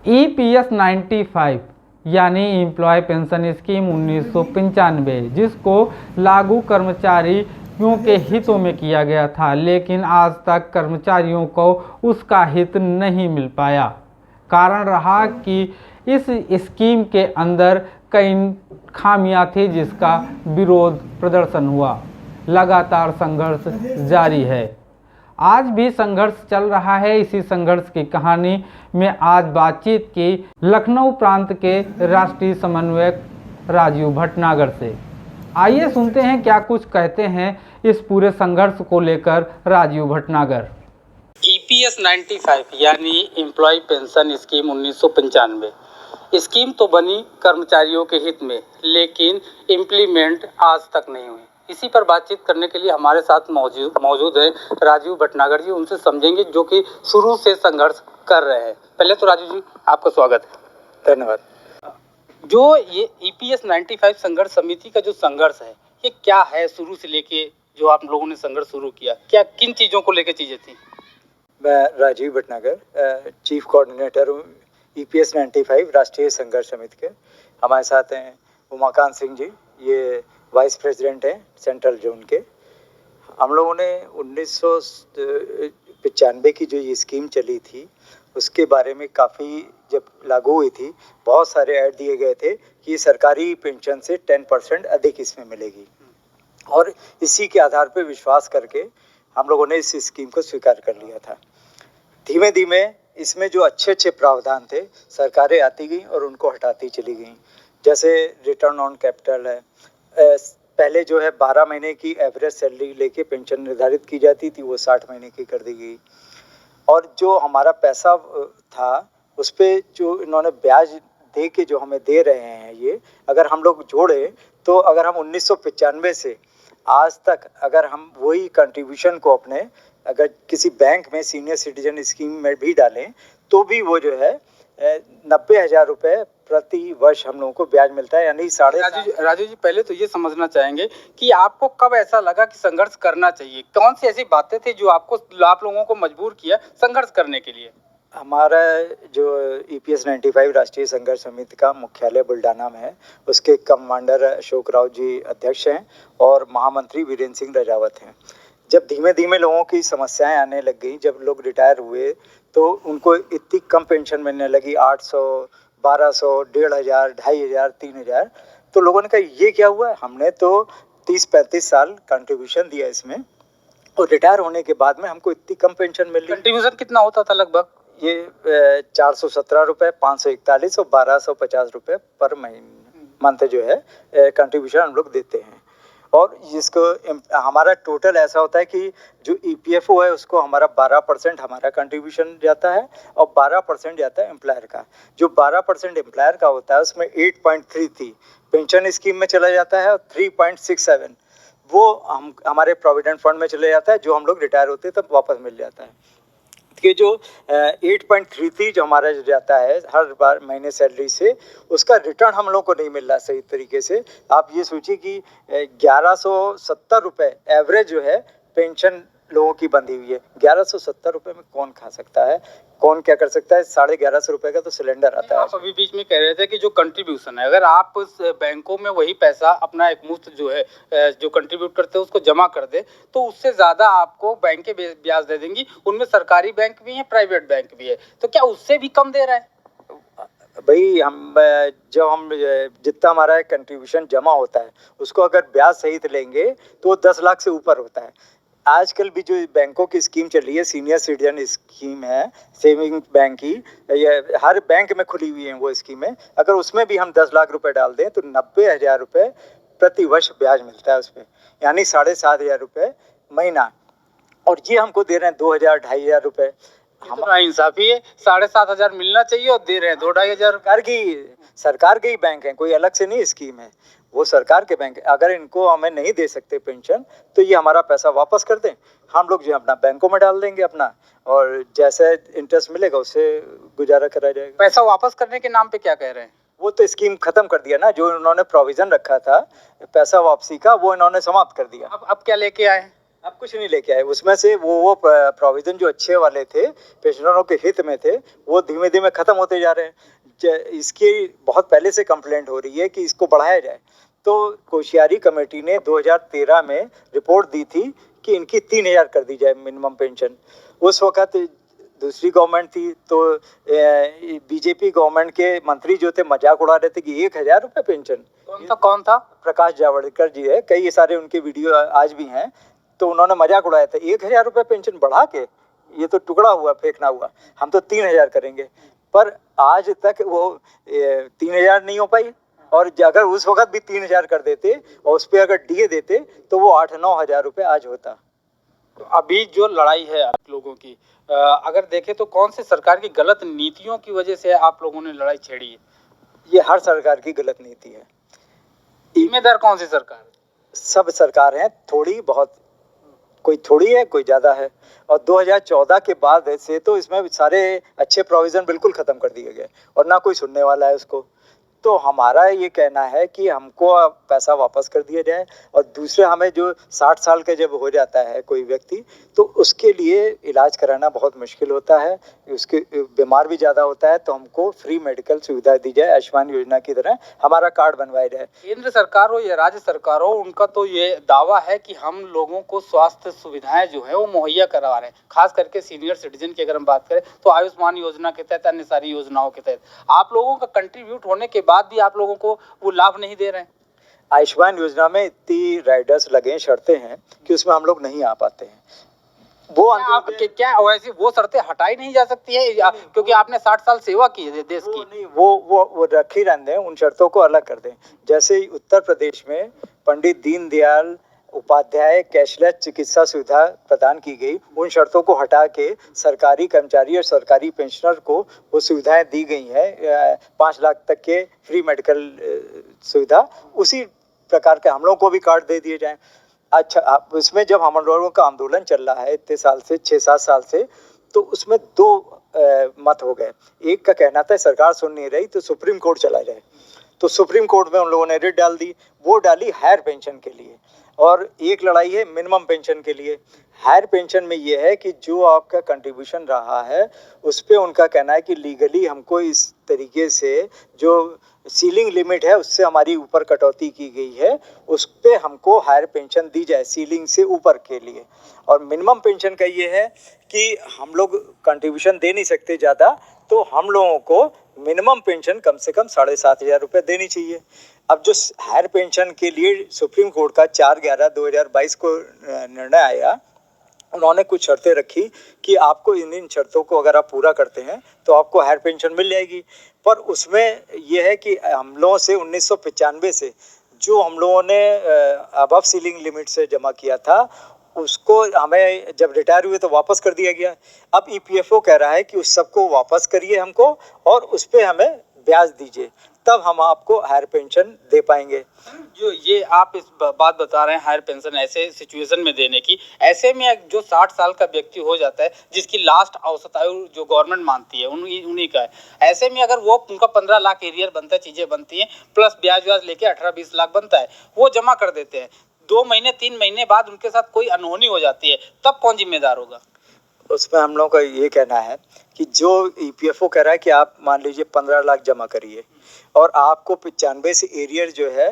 EPS 95 यानी employ pension scheme 1995, जिसको लागू कर्मचारियों के हितों में किया गया था, लेकिन आज तक कर्मचारियों को उसका हित नहीं मिल पाया। कारण रहा कि इस स्कीम के अंदर कई खामियां थी, जिसका विरोध प्रदर्शन हुआ। लगातार संघर्ष जारी है, आज भी संघर्ष चल रहा है। इसी संघर्ष की कहानी में आज बातचीत की लखनऊ प्रांत के राष्ट्रीय समन्वयक राजीव भटनागर से। आइए सुनते हैं क्या कुछ कहते हैं इस पूरे संघर्ष को लेकर राजीव भटनागर। EPS 95 यानी एम्प्लॉय पेंशन स्कीम 1995 स्कीम तो बनी कर्मचारियों के हित में, लेकिन इम्प्लीमेंट आज तक नहीं हुई। इसी पर बातचीत करने के लिए हमारे साथ मौजूद है राजीव भटनागर जी। उनसे समझेंगे जो कि शुरू से संघर्ष कर रहे हैं। पहले तो राजीव जी आपका स्वागत है। धन्यवाद। जो ये EPS 95 संघर्ष समिति का जो संघर्ष है, ये क्या है? शुरू से लेके जो आप लोगों ने संघर्ष शुरू किया, क्या किन चीज़ों को लेकर चीज़ें थी? मैं राजीव भटनागर, चीफ कोऑर्डिनेटर हूँ EPS 95 राष्ट्रीय संघर्ष समिति के। हमारे साथ हैं उमाकांत सिंह जी, ये वाइस प्रेसिडेंट हैं सेंट्रल जोन के। हम लोगों ने 1995 की जो ये स्कीम चली थी, उसके बारे में काफ़ी जब लागू हुई थी, बहुत सारे ऐड दिए गए थे कि सरकारी पेंशन से 10% अधिक इसमें मिलेगी, और इसी के आधार पर विश्वास करके हम लोगों ने इस स्कीम को स्वीकार कर लिया था। धीमे धीमे इसमें जो अच्छे अच्छे प्रावधान थे, सरकारें आती गई और उनको हटाती चली गई। जैसे रिटर्न ऑन कैपिटल है, पहले जो है 12 महीने की एवरेज सैलरी लेके पेंशन निर्धारित की जाती थी, वो 60 महीने की कर दी गई। और जो हमारा पैसा था उस पर जो इन्होंने ब्याज दे के जो हमें दे रहे हैं, ये अगर हम लोग जोड़े तो अगर हम 1995 से आज तक अगर हम वही कंट्रीब्यूशन को अपने अगर किसी बैंक में सीनियर सिटीजन स्कीम में भी डालें तो भी वो जो है 90,000 रुपये प्रति वर्ष हम लोगों को ब्याज मिलता है, यानी राजू जी पहले तो ये समझना चाहेंगे कि आपको कब ऐसा लगा कि संघर्ष करना चाहिए? कौन सी ऐसी बातें थी जो आप लोगों को मजबूर किया संघर्ष करने के लिए? हमारा जो EPS 95 राष्ट्रीय संघर्ष समिति का मुख्यालय बुल्डाना में है, उसके कमांडर अशोक राव जी अध्यक्ष हैं और महामंत्री वीरेंद्र सिंह राजावत हैं। जब धीमे धीमे लोगों की समस्याएं आने लग गई, जब लोग रिटायर हुए तो उनको इतनी कम पेंशन मिलने लगी, 800, 1200, 1,500, 2,500, 3,000, तो लोगों ने कहा ये क्या हुआ? हमने तो 30-35 साल कंट्रीब्यूशन दिया इसमें, और रिटायर होने के बाद में हमको इतनी कम पेंशन मिल रही। कंट्रीब्यूशन कितना होता था लगभग? ये 417 रुपये, 541 और 1,250 रुपये पर मंथ जो है कंट्रीब्यूशन हम लोग देते हैं। और जिसको हमारा टोटल ऐसा होता है कि जो EPFO है उसको हमारा 12% हमारा कंट्रीब्यूशन जाता है और 12% जाता है एम्प्लॉयर का। जो 12% एम्प्लॉयर का होता है उसमें 8.33 पेंशन स्कीम में चला जाता है और 3.67 वो हमारे प्रोविडेंट फंड में चले जाता है, जो हम लोग रिटायर होते तब वापस मिल जाता है। कि जो 8.33 जो हमारा जो जाता है हर बार महीने सैलरी से, उसका रिटर्न हम लोग को नहीं मिल रहा सही तरीके से। आप ये सोचिए कि 1170 रुपये एवरेज जो है पेंशन लोगों की बंधी हुई है। 1170 रुपये में कौन खा सकता है, कौन क्या कर सकता है? 1150 रुपये का तो सिलेंडर आता है। आप अभी बीच में कह रहे थे कि जो कंट्रीब्यूशन है, अगर आप बैंकों में वही पैसा अपना एक मुफ्त जो है जो कंट्रीब्यूट करते हैं उसको जमा कर दे, तो उससे ज़्यादा आपको बैंकें ब्याज दे देंगी। उनमें सरकारी बैंक भी है, प्राइवेट बैंक भी है, तो क्या उससे भी कम दे रहा है? भाई हम जितना हमारा कंट्रीब्यूशन जमा होता है उसको अगर ब्याज सहित लेंगे तो 10 लाख से ऊपर होता है। आजकल भी जो बैंकों की स्कीम चल रही है, सीनियर सिटीजन स्कीम है, सेविंग बैंक की, ये हर बैंक में खुली हुई है वो स्कीमें। अगर उसमें भी हम 10 लाख रुपए डाल दें तो 90,000 रुपये प्रति वर्ष ब्याज मिलता है उसमें, यानी 7,500 रुपये महीना। और ये हमको दे रहे हैं 2,000, 2,500 रुपये। हमारा इंसाफी है, 7,500 मिलना चाहिए और दे रहे हैं 2,000-2,500। सरकार के ही बैंक है, कोई अलग से नहीं स्कीम है, वो सरकार के बैंक है। अगर इनको हमें नहीं दे सकते पेंशन तो ये हमारा पैसा वापस कर दें, हम लोग जो अपना बैंकों में डाल देंगे अपना, और जैसे इंटरेस्ट मिलेगा उससे गुजारा करा जाएगा। पैसा वापस करने के नाम पे क्या कह रहे हैं? वो तो स्कीम खत्म कर दिया ना, जो उन्होंने प्रोविजन रखा था पैसा वापसी का, वो इन्होंने समाप्त कर दिया। अब क्या लेके आए? अब कुछ नहीं लेके आए। उसमें से वो प्रोविजन जो अच्छे वाले थे, पेंशनरों के हित में थे, वो धीमे धीमे खत्म होते जा रहे हैं। इसकी बहुत पहले से कंप्लेंट हो रही है कि इसको बढ़ाया जाए। तो कोश्यारी कमेटी ने 2013 में रिपोर्ट दी थी कि इनकी 3,000 कर दी जाए मिनिमम पेंशन। उस वक्त दूसरी गवर्नमेंट थी, तो बीजेपी गवर्नमेंट के मंत्री जो थे मजाक उड़ा रहे थे कि 1,000 रुपये पेंशन। कौन था? प्रकाश जावड़ेकर जी है, कई सारे उनके वीडियो आज भी हैं। तो उन्होंने मजाक उड़ाया था, 1,000 रुपये पेंशन बढ़ा के, ये तो टुकड़ा हुआ, फेंकना हुआ, हम तो 3,000 करेंगे। पर आज तक वो 3,000 नहीं हो पाई। और अगर उस वक्त भी 3,000 कर देते और उस पर अगर डीए देते तो वो 8-9 हज़ार रुपये आज होता। तो अभी जो लड़ाई है आप लोगों की, अगर देखें तो कौन से सरकार की गलत नीतियों की वजह से आप लोगों ने लड़ाई छेड़ी है? ये हर सरकार की गलत नीति है। जिम्मेदार कौन सी सरकार है? सब सरकार हैं, थोड़ी बहुत, कोई थोड़ी है, कोई ज़्यादा है। और 2014 के बाद से तो इसमें सारे अच्छे प्रोविज़न बिल्कुल ख़त्म कर दिए गए और ना कोई सुनने वाला है उसको। तो हमारा ये कहना है कि हमको पैसा वापस कर दिया जाए। और दूसरे, हमें जो 60 साल का जब हो जाता है कोई व्यक्ति, तो उसके लिए इलाज कराना बहुत मुश्किल होता है, उसके बीमार भी ज़्यादा होता है। तो हमको फ्री मेडिकल सुविधा दी जाए, आयुष्मान योजना की तरह हमारा कार्ड बनवाया जाए। केंद्र सरकार हो या राज्य सरकार हो, उनका तो ये दावा है कि हम लोगों को स्वास्थ्य सुविधाएं जो है वो मुहैया करवा रहे हैं। खास करके सीनियर सिटीजन की अगर हम बात करें तो आयुष्मान योजना के तहत, अन्य सारी योजनाओं के तहत आप लोगों का कंट्रीब्यूट होने के बाद भी आप लोगों को वो लाभ नहीं दे रहे हैं। आयुष्मान योजना में इतनी राइडर्स लगे, शर्तें हैं कि उसमें हम लोग नहीं आ पाते हैं। वो क्या वैसे वो शर्तें हटाई नहीं जा सकती है क्योंकि आपने 60 साल सेवा की है देश की? नहीं, वो रख ही रहने दें, उन शर्तों को अलग कर दें। जैसे ही उत्तर प्रदेश में पंडित दीनदयाल उपाध्याय कैशलेस चिकित्सा सुविधा प्रदान की गई, उन शर्तों को हटा के सरकारी कर्मचारी और सरकारी पेंशनर को वो सुविधाएं दी गई हैं। 5 लाख तक के फ्री मेडिकल सुविधा, उसी प्रकार के हम लोगों को भी कार्ड दे दिए जाएं। अच्छा, उसमें जब हम लोगों का आंदोलन चल रहा है इतने साल से, 6-7 साल से, तो उसमें 2 मत हो गए। एक का कहना था सरकार सुन नहीं रही तो सुप्रीम कोर्ट चला जाए। तो सुप्रीम कोर्ट में उन लोगों ने रिट डाल दी, वो डाली हायर पेंशन के लिए। और एक लड़ाई है मिनिमम पेंशन के लिए। हायर पेंशन में ये है कि जो आपका कंट्रीब्यूशन रहा है उस पे उनका कहना है कि लीगली हमको इस तरीके से जो सीलिंग लिमिट है उससे हमारी ऊपर कटौती की गई है, उस पे हमको हायर पेंशन दी जाए सीलिंग से ऊपर के लिए। और मिनिमम पेंशन का ये है कि हम लोग कंट्रीब्यूशन दे नहीं सकते ज़्यादा, तो हम लोगों को मिनिमम पेंशन कम से कम 7,500 रुपये देनी चाहिए। अब जो हायर पेंशन के लिए सुप्रीम कोर्ट का 4/11/2022 को निर्णय आया, उन्होंने कुछ शर्तें रखी कि आपको इन शर्तों को अगर आप पूरा करते हैं तो आपको हायर पेंशन मिल जाएगी। पर उसमें यह है कि हम लोगों से 1995 से जो हम लोगों ने अबव सीलिंग लिमिट से जमा किया था, उसको हमें जब रिटायर हुए तो वापस कर दिया गया। अब ईपीएफओ कह रहा है कि उस सबको वापस करिए हमको और उस पर हमें ब्याज दीजिए, तब हम आपको हायर पेंशन दे पाएंगे। जो ये आप इस बात बता रहे हैं हायर पेंशन ऐसे सिचुएशन में देने की, ऐसे में जो 60 साल का व्यक्ति हो जाता है जिसकी लास्ट औसत आयु जो गवर्नमेंट मानती है उन्हीं का है, ऐसे में अगर वो उनका 15 लाख एरियर बनता है, चीज़ें बनती हैं, प्लस ब्याज व्याज लेके 18-20 लाख बनता है, वो जमा कर देते हैं, 2 महीने 3 महीने बाद उनके साथ कोई अनहोनी हो जाती है, तब कौन जिम्मेदार होगा? उसमें हम लोगों का ये कहना है कि जो ईपीएफओ कह रहा है कि आप मान लीजिए 15 लाख जमा करिए और आपको 95 से एरियर जो है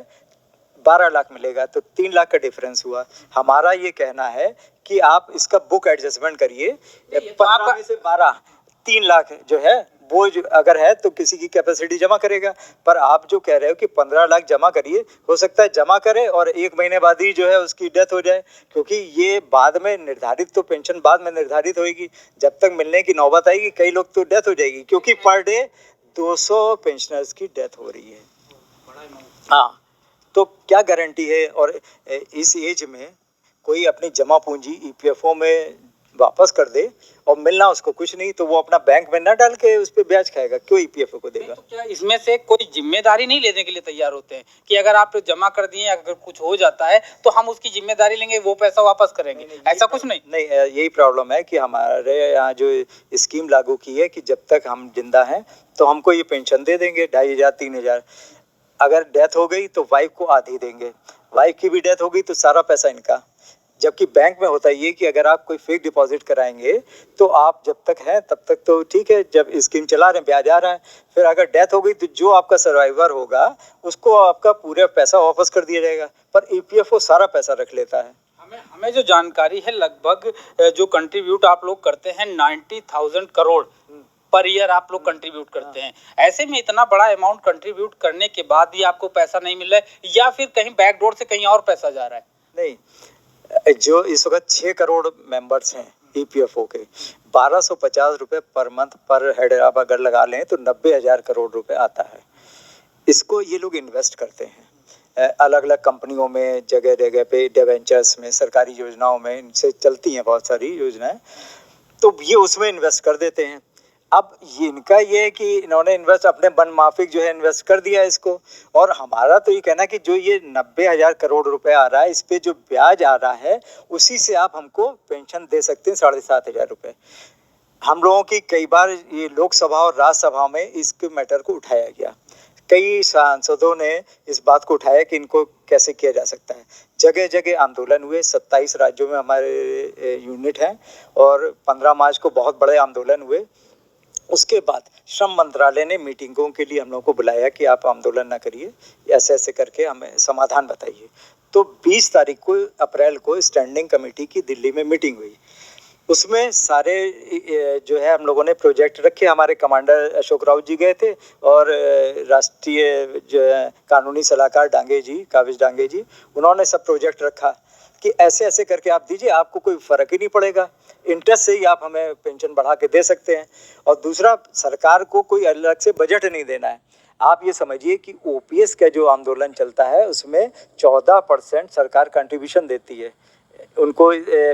12 लाख मिलेगा, तो 3 लाख का डिफरेंस हुआ। हमारा ये कहना है कि आप इसका बुक एडजस्टमेंट करिए, 15 में से 12, 3 लाख जो है वो अगर है तो किसी की कैपेसिटी जमा करेगा। पर आप जो कह रहे हो कि 15 लाख जमा करिए, हो सकता है जमा करे और 1 महीने बाद ही जो है उसकी डेथ हो जाए, क्योंकि ये बाद में निर्धारित, तो पेंशन बाद में निर्धारित होगी, जब तक मिलने की नौबत आएगी कई लोग तो डेथ हो जाएगी, क्योंकि पर डे 200 पेंशनर्स की डेथ हो रही है। हाँ, तो क्या गारंटी है? और इस एज में कोई अपनी जमा पूंजी ईपीएफओ में वापस कर दे और मिलना उसको कुछ नहीं, तो वो अपना बैंक में ना डाल के उस पर ब्याज खाएगा, क्यों ईपीएफओ को देगा? तो क्या इसमें से कोई जिम्मेदारी नहीं लेने के लिए तैयार होते हैं कि अगर आप जमा कर दिए, अगर कुछ हो जाता है तो हम उसकी जिम्मेदारी लेंगे, वो पैसा वापस करेंगे? ऐसा कुछ नहीं। यही प्रॉब्लम है कि हमारे यहाँ जो स्कीम लागू की है कि जब तक हम जिंदा हैं तो हमको ये पेंशन दे देंगे 2,500-3,000। अगर डेथ हो गई तो वाइफ को आधी देंगे, वाइफ की भी डेथ हो गई तो सारा पैसा इनका। जबकि बैंक में होता ये कि अगर आप कोई फिक्स डिपॉजिट कराएंगे तो आप जब तक हैं तब तक तो ठीक है, जब स्कीम चला रहे हैं ब्याज आ रहा है, फिर अगर डेथ हो गई तो जो आपका सर्वाइवर होगा उसको आपका पूरा पैसा वापस कर दिया जाएगा, पर ईपीएफओ सारा पैसा रख लेता है। हमें जो जानकारी है, लगभग जो कंट्रीब्यूट आप लोग करते हैं 90,000 करोड़ पर ईयर आप लोग कंट्रीब्यूट करते हैं। ऐसे में इतना बड़ा अमाउंट कंट्रीब्यूट करने के बाद भी आपको पैसा नहीं मिल रहा है, या फिर कहीं बैकडोर से कहीं और पैसा जा रहा है? नहीं, जो इस वक्त 6 करोड़ मेंबर्स हैं ईपीएफओ के, 1250 रुपए पर मंथ पर हेड आप अगर लगा लें तो 90,000 करोड़ रुपए आता है। इसको ये लोग इन्वेस्ट करते हैं अलग अलग कंपनियों में, जगह जगह पे डिवेंचर्स में, सरकारी योजनाओं में, इनसे चलती हैं बहुत सारी योजनाएं, तो ये उसमें इन्वेस्ट कर देते हैं। अब ये इनका ये है कि इन्होंने इन्वेस्ट अपने मन माफिक जो है इन्वेस्ट कर दिया इसको, और हमारा तो ये कहना है कि जो ये 90,000 करोड़ रुपए आ रहा है, इस पे जो ब्याज आ रहा है उसी से आप हमको पेंशन दे सकते हैं 7,500 रुपये। हम लोगों की कई बार ये लोकसभा और राज्यसभा में इसके मैटर को उठाया गया, कई सांसदों ने इस बात को उठाया कि इनको कैसे किया जा सकता है। जगह जगह आंदोलन हुए, 27 राज्यों में हमारे यूनिट हैं और 15 मार्च को बहुत बड़े आंदोलन हुए। उसके बाद श्रम मंत्रालय ने मीटिंगों के लिए हम लोगों को बुलाया कि आप आंदोलन ना करिए, ऐसे ऐसे करके हमें समाधान बताइए। तो 20 तारीख को अप्रैल को स्टैंडिंग कमेटी की दिल्ली में मीटिंग हुई। उसमें सारे जो है हम लोगों ने प्रोजेक्ट रखे, हमारे कमांडर अशोक राउत जी गए थे और राष्ट्रीय जो है कानूनी सलाहकार डांगे जी, काबिज डांगे जी, उन्होंने सब प्रोजेक्ट रखा कि ऐसे ऐसे करके आप दीजिए, आपको कोई फ़र्क ही नहीं पड़ेगा, इंटरेस्ट से ही आप हमें पेंशन बढ़ा के दे सकते हैं। और दूसरा, सरकार को कोई अलग से बजट नहीं देना है। आप ये समझिए कि ओपीएस का जो आंदोलन चलता है उसमें 14% सरकार कंट्रीब्यूशन देती है उनको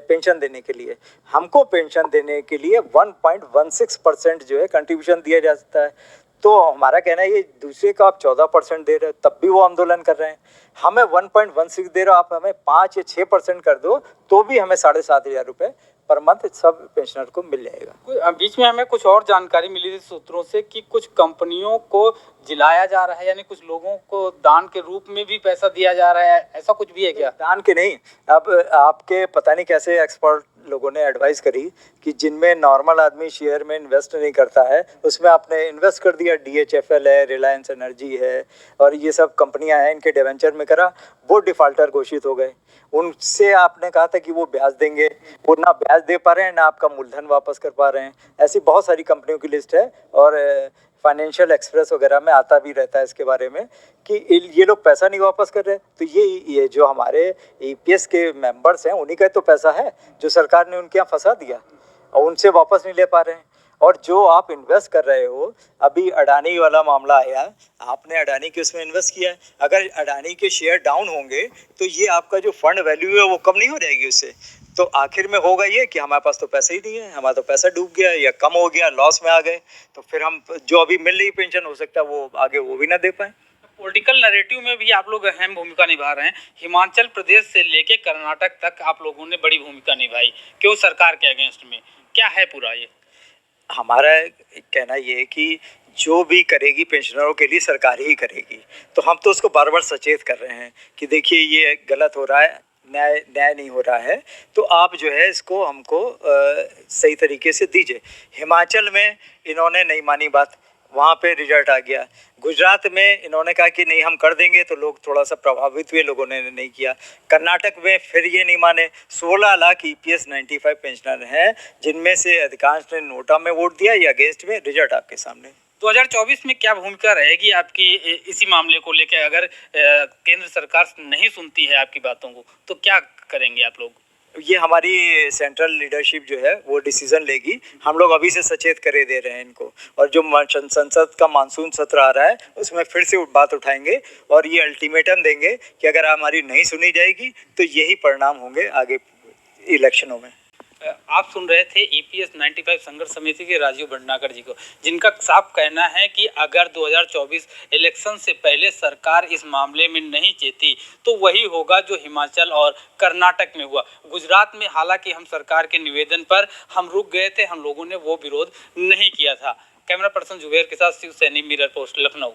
पेंशन देने के लिए। हमको पेंशन देने के लिए 1.16% जो है कंट्रीब्यूशन दिया जाता है। तो हमारा कहना है ये दूसरे का आप 14% दे रहे हो तब भी वो आंदोलन कर रहे हैं, हमें 1.16 दे रहे हो, आप हमें 5 या 6% कर दो तो भी हमें 7,500 रुपये पर मंथ सब पेंशनर को मिल जाएगा। बीच में हमें कुछ और जानकारी मिली थी सूत्रों से कि कुछ कंपनियों को जिलाया जा रहा है, यानी कुछ लोगों को दान के रूप में भी पैसा दिया जा रहा है, ऐसा कुछ भी है क्या? दान के नहीं, अब आपके पता नहीं कैसे एक्सपर्ट लोगों ने एडवाइस करी कि जिनमें नॉर्मल आदमी शेयर में इन्वेस्ट नहीं करता है उसमें आपने इन्वेस्ट कर दिया, DHFL है, रिलायंस एनर्जी है और ये सब कंपनियां हैं, इनके डिवेंचर में करा, वो डिफॉल्टर घोषित हो गए। उनसे आपने कहा था कि वो ब्याज देंगे, वो ना ब्याज दे पा रहे हैं ना आपका मूलधन वापस कर पा रहे हैं। ऐसी बहुत सारी कंपनियों की लिस्ट है और फाइनेंशियल एक्सप्रेस वगैरह में आता भी रहता है इसके बारे में कि ये लोग पैसा नहीं वापस कर रहे। तो ये जो हमारे ईपीएस के मेंबर्स हैं उन्हीं का तो पैसा है जो सरकार ने उनके यहाँ फंसा दिया और उनसे वापस नहीं ले पा रहे हैं। और जो आप इन्वेस्ट कर रहे हो, अभी अडानी वाला मामला आया, आपने अडानी के उसमें इन्वेस्ट किया है, अगर अडानी के शेयर डाउन होंगे तो ये आपका जो फंड वैल्यू है वो कम नहीं हो जाएगी उससे। तो आखिर में होगा ये कि हमारे पास तो पैसा ही नहीं है, हमारा तो पैसा डूब गया या कम हो गया, लॉस में आ गए, तो फिर हम जो अभी मिल रही पेंशन हो सकता है वो आगे वो भी ना दे पाए। पॉलिटिकल नैरेटिव में भी आप लोग अहम भूमिका निभा रहे हैं। हिमाचल प्रदेश से लेके कर्नाटक तक आप लोगों ने बड़ी भूमिका निभाई, क्यों सरकार के अगेंस्ट में, क्या है पूरा ये? हमारा कहना ये है कि जो भी करेगी पेंशनरों के लिए सरकार ही करेगी, तो हम तो उसको बार बार सचेत कर रहे हैं कि देखिए ये गलत हो रहा है, न्याय नहीं हो रहा है, तो आप जो है इसको हमको सही तरीके से दीजिए। हिमाचल में इन्होंने नहीं मानी बात, वहाँ पे रिजल्ट आ गया। गुजरात में इन्होंने कहा कि नहीं हम कर देंगे, तो लोग थोड़ा सा प्रभावित हुए, लोगों ने नहीं किया। कर्नाटक में फिर ये नहीं माने। 16 लाख EPS 95 पेंशनर हैं जिनमें से अधिकांश ने नोटा में वोट दिया या अगेंस्ट में। रिजल्ट आपके सामने। 2024 में क्या भूमिका रहेगी आपकी इसी मामले को लेकर? अगर केंद्र सरकार नहीं सुनती है आपकी बातों को तो क्या करेंगे आप लोग? ये हमारी सेंट्रल लीडरशिप जो है वो डिसीजन लेगी। हम लोग अभी से सचेत करे दे रहे हैं इनको, और जो संसद का मानसून सत्र आ रहा है उसमें फिर से बात उठाएंगे और ये अल्टीमेटम देंगे कि अगर हमारी नहीं सुनी जाएगी तो यही परिणाम होंगे आगे इलेक्शनों में। आप सुन रहे थे EPS 95 संघर्ष समिति के राजीव भटनागर जी को, जिनका साफ कहना है कि अगर 2024 इलेक्शन से पहले सरकार इस मामले में नहीं चेती तो वही होगा जो हिमाचल और कर्नाटक में हुआ। गुजरात में हालांकि हम सरकार के निवेदन पर हम रुक गए थे, हम लोगों ने वो विरोध नहीं किया था। कैमरा पर्सन जुबेर के साथ शिव सैनी, मिरर पोस्ट, लखनऊ।